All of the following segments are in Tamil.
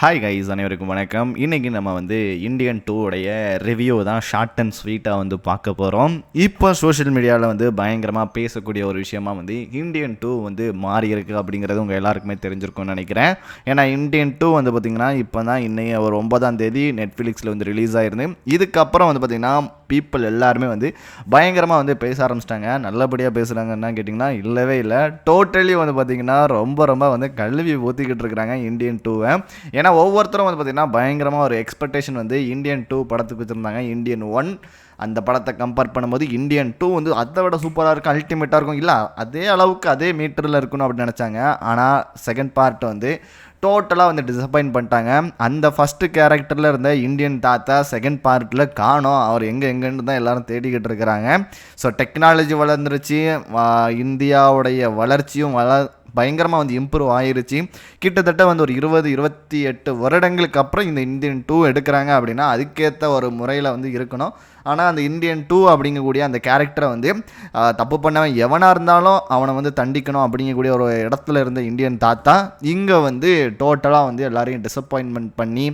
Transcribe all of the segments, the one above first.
ஹாய் கைஸ், அனைவருக்கும் வணக்கம். இன்றைக்கி நம்ம இந்தியன் 2 உடைய ரிவ்யூ தான் ஷார்ட் அண்ட் ஸ்வீட்டாக பார்க்க போகிறோம். இப்போ சோஷியல் மீடியாவில் பயங்கரமாக பேசக்கூடிய ஒரு விஷயமா இந்தியன் 2 மாறி இருக்குது அப்படிங்கிறது உங்கள் எல்லாருக்குமே தெரிஞ்சிருக்கும்னு நினைக்கிறேன். ஏன்னா இந்தியன் 2 பார்த்திங்கன்னா இப்போ தான் இன்னைக்கு ஒரு 9ஆம் தேதி நெட்ஃப்ளிக்ஸில் ரிலீஸ் ஆயிருந்து. இதுக்கப்புறம் பார்த்திங்கன்னா பீப்புள் எல்லாருமே பயங்கரமாக பேச ஆரம்பிச்சிட்டாங்க. நல்லபடியாக பேசுகிறாங்கன்னா கேட்டிங்கன்னா இல்லவே இல்லை. டோட்டலி பார்த்திங்கன்னா ரொம்ப கல்வி ஊற்றிக்கிட்டு இருக்கிறாங்க இந்தியன் 2-வை. ஏன்னா ஒவ்வொருத்தரும் பார்த்திங்கன்னா பயங்கரமாக ஒரு எக்ஸ்பெக்டேஷன் இந்தியன் 2 படத்துக்கு வச்சுருந்தாங்க. இந்தியன் 1 அந்த படத்தை கம்பேர் பண்ணும்போது இந்தியன் 2 அதை விட சூப்பராக இருக்கும், அல்டிமேட்டாக இருக்கும், இல்லை அதே அளவுக்கு அதே மீட்டரில் இருக்கணும் அப்படின்னு நினச்சாங்க. ஆனால் செகண்ட் பார்ட் டோட்டலாக டிசப்பாயின்ட் பண்ணிட்டாங்க. அந்த ஃபஸ்ட்டு கேரக்டரில் இருந்த இந்தியன் தாத்தா செகண்ட் பார்ட்டில் காணோம். அவர் எங்கேன்னு தான் எல்லோரும் தேடிக்கிட்டு இருக்கிறாங்க. ஸோ டெக்னாலஜி வளர்ந்துருச்சு, இந்தியாவுடைய வளர்ச்சியும் பயங்கரமாக இம்ப்ரூவ் ஆயிருச்சு. கிட்டத்தட்ட ஒரு 28 வருடங்களுக்கு அப்புறம் இந்த இந்தியன் 2 எடுக்கிறாங்க அப்படின்னா அதுக்கேற்ற ஒரு முறையில் இருக்கணும். ஆனால் அந்த இந்தியன் 2 அப்படிங்கக்கூடிய அந்த கேரக்டரை தப்பு பண்ணவன் எவனாக இருந்தாலும் அவனை தண்டிக்கணும் அப்படிங்கக்கூடிய ஒரு இடத்துல இருந்த இந்தியன் தாத்தா இங்கே டோட்டலாக எல்லாரையும் டிசப்பாயின்மெண்ட் பண்ணி,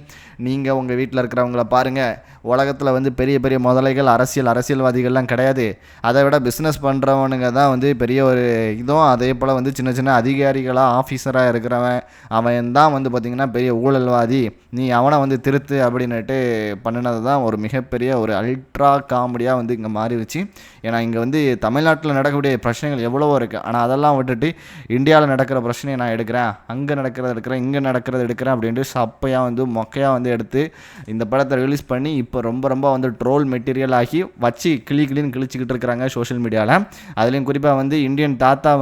நீங்கள் உங்கள் வீட்டில் இருக்கிறவங்கள பாருங்கள், உலகத்தில் பெரிய பெரிய முதலைகள் அரசியல்வாதிகள்லாம் கிடையாது, அதை விட பிஸ்னஸ் பண்ணுறவனுங்க தான் பெரிய ஒரு இதுவும், அதே போல் சின்ன சின்ன அதிகாரிகளாக ஆஃபீஸராக இருக்கிறவன் அவன் தான் பார்த்திங்கன்னா பெரிய ஊழல்வாதி, நீ அவனை திருத்து அப்படின்னுட்டு பண்ணினது தான் ஒரு மிகப்பெரிய ஒரு அல்ட்ரா காமெடியாக இங்கே மாறிடுச்சு. ஏன்னா இங்கே தமிழ்நாட்டில் நடக்கக்கூடிய பிரச்சனைகள் எவ்வளவோ இருக்குது. ஆனால் அதெல்லாம் விட்டுட்டு இந்தியாவில் நடக்கிற பிரச்சனையை நான் எடுக்கிறேன், அங்கே நடக்கிறது எடுக்கிறேன், இங்கே நடக்கிறது எடுக்கிறேன் அப்படின்ட்டு சப்பையாக மொக்கையாக எடுத்து இந்த படத்தை ரிலீஸ் பண்ணி இப்போ ரொம்ப ட்ரோல் மெட்டீரியல் ஆகி வச்சு கிளின்னு கிழிச்சிக்கிட்டு இருக்கிறாங்க சோஷியல் மீடியாவில். அதுலேயும் குறிப்பாக இந்தியன் தாத்தா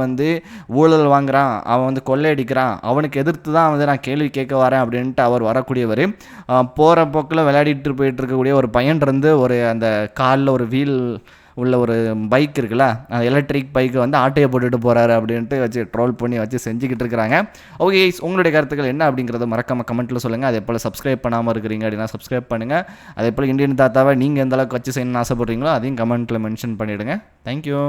ஊழல் வாங்குறான், அவன் கொள்ளையடிக்கிறான், அவனுக்கு எதிர்த்து தான் நான் கேள்வி கேட்க வரேன் அப்படின்ட்டு அவர் வரக்கூடியவர். போகிற போக்கில் விளையாடிட்டு போயிட்டு இருக்கக்கூடிய ஒரு பையன் ஒரு அந்த காலில் ஒரு வீல் உள்ள ஒரு பைக் இருக்குல்ல, அந்த எலக்ட்ரிக் பைக்கு ஆட்டையை போட்டுட்டு போகிறாரு அப்படின்ட்டு வச்சு ட்ரோல் பண்ணி வச்சு செஞ்சுக்கிட்டு இருக்கிறாங்க. ஓகே, உங்களுடைய கருத்துக்கள் என்ன அப்படிங்கிறத மறக்காம கமெண்ட்டில் சொல்லுங்கள். அதே போல் சப்ஸ்கிரைப் பண்ணாமல் இருக்கிறீங்க அப்படின்னா சப்ஸ்கிரைப் பண்ணுங்கள். அதே போல் இந்தியன் தாத்தாவை நீங்கள் எந்த அளவுக்கு வச்சு செய்யணும்னு ஆசைப்படுறீங்களோ அதையும் கமெண்ட்டில் மென்ஷன் பண்ணிவிடுங்க. தேங்க்யூ.